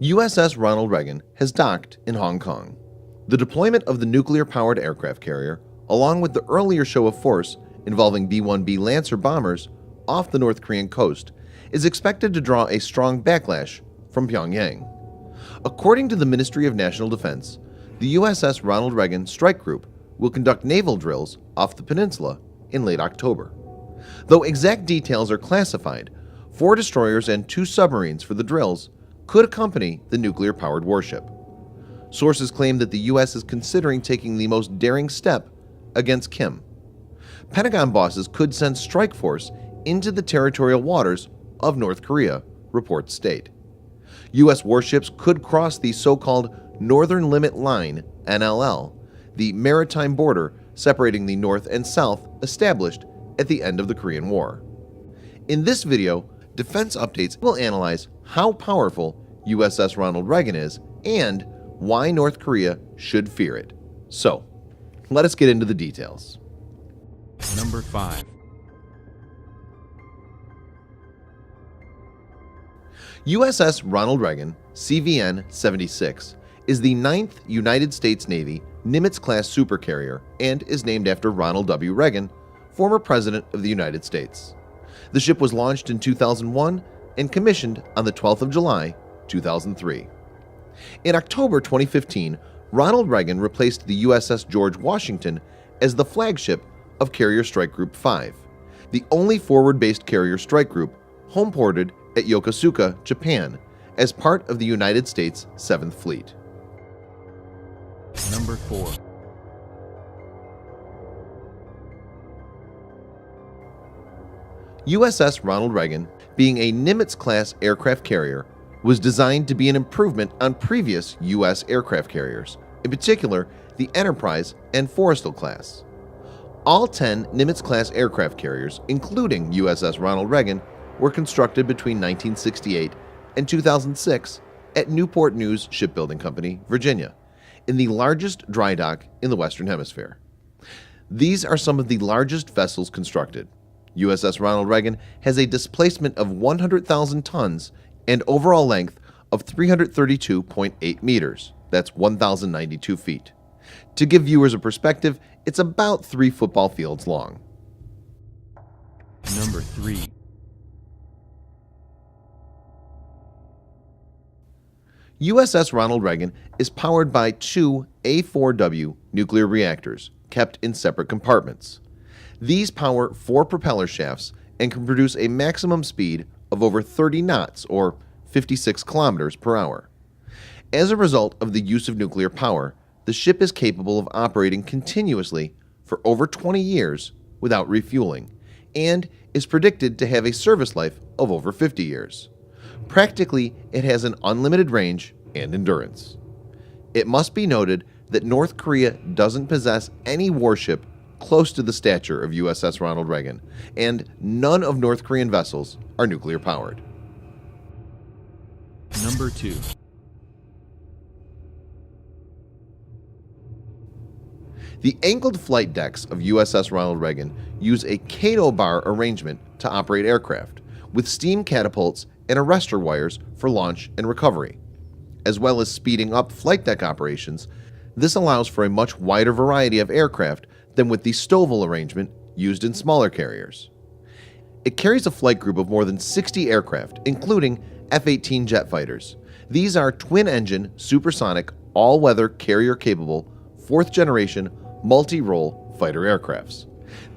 USS Ronald Reagan has docked in Hong Kong. The deployment of the nuclear-powered aircraft carrier, along with the earlier show of force involving B-1B Lancer bombers off the North Korean coast, is expected to draw a strong backlash from Pyongyang. According to the Ministry of National Defense, the USS Ronald Reagan Strike Group will conduct naval drills off the peninsula in late October. Though exact details are classified, 4 destroyers and 2 submarines for the drills could accompany the nuclear-powered warship. Sources claim that the U.S. is considering taking the most daring step against Kim. Pentagon bosses could send strike force into the territorial waters of North Korea, reports state. U.S. warships could cross the so-called Northern Limit Line, NLL, the maritime border separating the North and South established at the end of the Korean War. In this video, Defense Updates will analyze how powerful USS Ronald Reagan is and why North Korea should fear it. So, let us get into the details. Number 5. USS Ronald Reagan, CVN-76, is the 9th United States Navy Nimitz-class supercarrier and is named after Ronald W. Reagan, former President of the United States. The ship was launched in 2001 and commissioned on the 12th of July, 2003. In October 2015, Ronald Reagan replaced the USS George Washington as the flagship of Carrier Strike Group 5, the only forward-based carrier strike group homeported at Yokosuka, Japan, as part of the United States 7th Fleet. Number 4. USS Ronald Reagan, being a Nimitz-class aircraft carrier, was designed to be an improvement on previous U.S. aircraft carriers, in particular the Enterprise and Forrestal class. All 10 Nimitz-class aircraft carriers, including USS Ronald Reagan, were constructed between 1968 and 2006 at Newport News Shipbuilding Company, Virginia, in the largest dry dock in the Western Hemisphere. These are some of the largest vessels constructed. USS Ronald Reagan has a displacement of 100,000 tons and overall length of 332.8 meters. That's 1,092 feet. To give viewers a perspective, it's about 3 football fields long. Number 3. USS Ronald Reagan is powered by 2 A4W nuclear reactors kept in separate compartments. These power 4 propeller shafts and can produce a maximum speed of over 30 knots or 56 kilometers per hour. As a result of the use of nuclear power, the ship is capable of operating continuously for over 20 years without refueling and is predicted to have a service life of over 50 years. Practically, it has an unlimited range and endurance. It must be noted that North Korea doesn't possess any warship close to the stature of USS Ronald Reagan, and none of North Korean vessels are nuclear powered. Number 2. The angled flight decks of USS Ronald Reagan use a Kato bar arrangement to operate aircraft, with steam catapults and arrestor wires for launch and recovery. As well as speeding up flight deck operations, this allows for a much wider variety of aircraft than with the Stovall arrangement used in smaller carriers. It carries a flight group of more than 60 aircraft, including F-18 jet fighters. These are twin-engine, supersonic, all-weather, carrier-capable, 4th-generation, multi-role fighter aircrafts.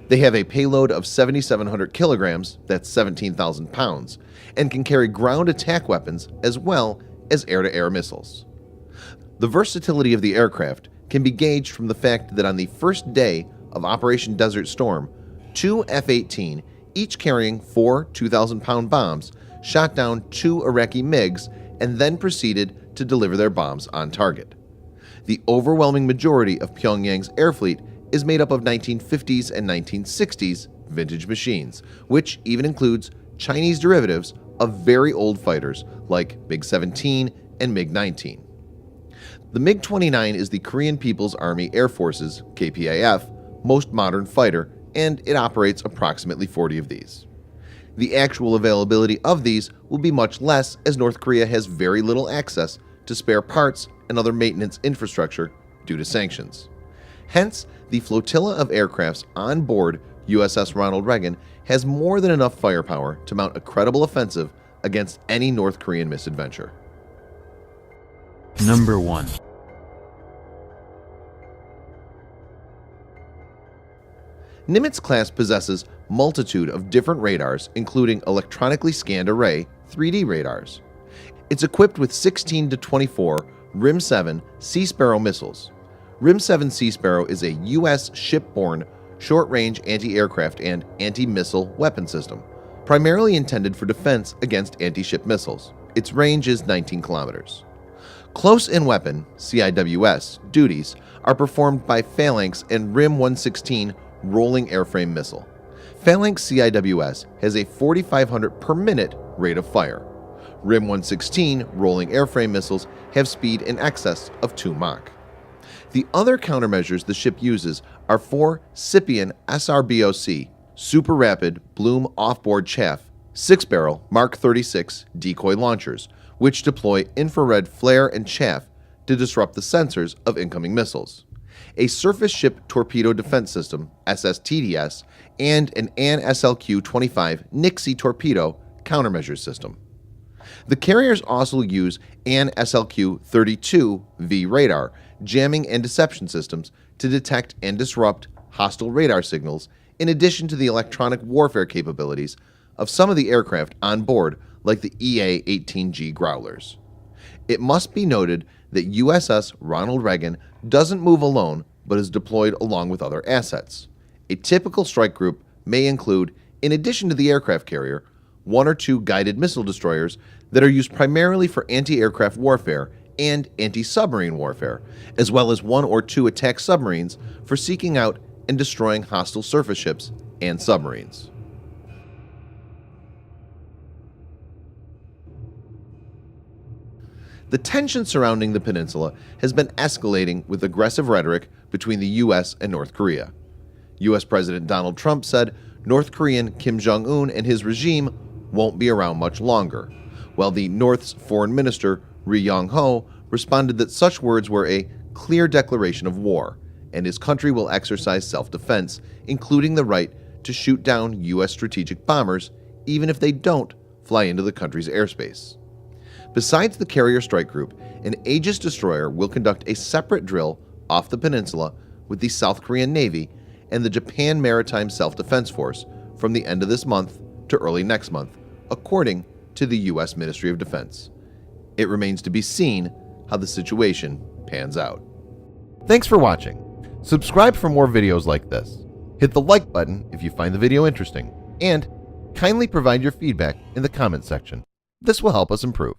They have a payload of 7,700 kilograms, that's 17,000 pounds, and can carry ground attack weapons as well as air-to-air missiles. The versatility of the aircraft can be gauged from the fact that on the first day of Operation Desert Storm, 2 F-18, each carrying 4 2,000-pound bombs, shot down 2 Iraqi MiGs and then proceeded to deliver their bombs on target. The overwhelming majority of Pyongyang's air fleet is made up of 1950s and 1960s vintage machines, which even includes Chinese derivatives of very old fighters like MiG-17 and MiG-19. The MiG-29 is the Korean People's Army Air Force's, KPAF, most modern fighter, and it operates approximately 40 of these. The actual availability of these will be much less, as North Korea has very little access to spare parts and other maintenance infrastructure due to sanctions. Hence, the flotilla of aircrafts on board USS Ronald Reagan has more than enough firepower to mount a credible offensive against any North Korean misadventure. Number 1. Nimitz class possesses multitude of different radars, including electronically scanned array 3D radars. It's equipped with 16 to 24 RIM-7 Sea Sparrow missiles. RIM-7 Sea Sparrow is a U.S. shipborne short-range anti-aircraft and anti-missile weapon system, primarily intended for defense against anti-ship missiles. Its range is 19 kilometers. Close-in weapon (CIWS) duties are performed by Phalanx and RIM-116 rolling airframe missile. Phalanx CIWS has a 4,500 per minute rate of fire. RIM-116 rolling airframe missiles have speed in excess of 2 Mach. The other countermeasures the ship uses are 4 Scipion SRBOC Super Rapid Bloom Offboard Chaff 6-barrel Mark 36 decoy launchers, which deploy infrared flare and chaff to disrupt the sensors of incoming missiles, a Surface Ship Torpedo Defense System SSTDS, and an AN/SLQ-25 Nixie torpedo countermeasure system. The carriers also use AN/SLQ-32V radar, jamming and deception systems to detect and disrupt hostile radar signals, in addition to the electronic warfare capabilities of some of the aircraft on board, like the EA-18G Growlers. It must be noted that USS Ronald Reagan doesn't move alone but is deployed along with other assets. A typical strike group may include, in addition to the aircraft carrier, 1 or 2 guided missile destroyers that are used primarily for anti-aircraft warfare and anti-submarine warfare, as well as 1 or 2 attack submarines for seeking out and destroying hostile surface ships and submarines. The tension surrounding the peninsula has been escalating with aggressive rhetoric between the U.S. and North Korea. U.S. President Donald Trump said North Korean Kim Jong-un and his regime won't be around much longer, while the North's Foreign Minister Ri Yong-ho responded that such words were a clear declaration of war, and his country will exercise self-defense, including the right to shoot down U.S. strategic bombers even if they don't fly into the country's airspace. Besides the carrier strike group, an Aegis destroyer will conduct a separate drill off the peninsula with the South Korean Navy and the Japan Maritime Self-Defense Force from the end of this month to early next month, according to the U.S. Ministry of Defense. It remains to be seen how the situation pans out. Thanks for watching. Subscribe for more videos like this. Hit the like button if you find the video interesting, and kindly provide your feedback in the comments section. This will help us improve.